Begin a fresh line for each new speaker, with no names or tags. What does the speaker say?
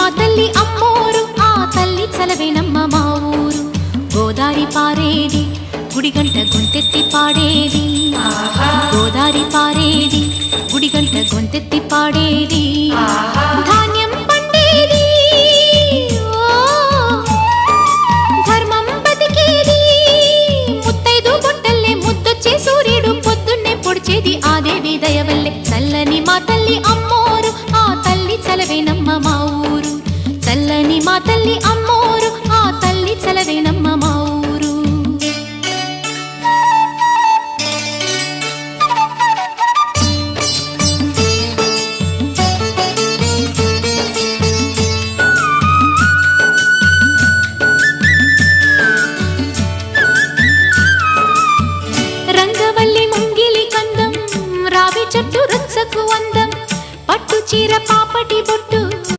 మా తల్లి అమ్మోరు ఆ తల్లి చలవేనమ్మ మా ఊరు గోదారి పారేది గుడిగంట గొంతెత్తి పాడేది గోదారి పారేది గుడిగంట గొంతెత్తి పాడేది ధాన్యం పండేది ధర్మం బతికేది ముత్తైదు బొట్టల్లే ముద్దొచ్చే సూర్యుడు పొద్దున్నే పొడిచేది ఆ దేవి దయవల్లే చల్లని మా తల్లి అమ్మోరు ఆ తల్లి చలవేనమ్మ మా ఊరు చల్లని మా తల్లి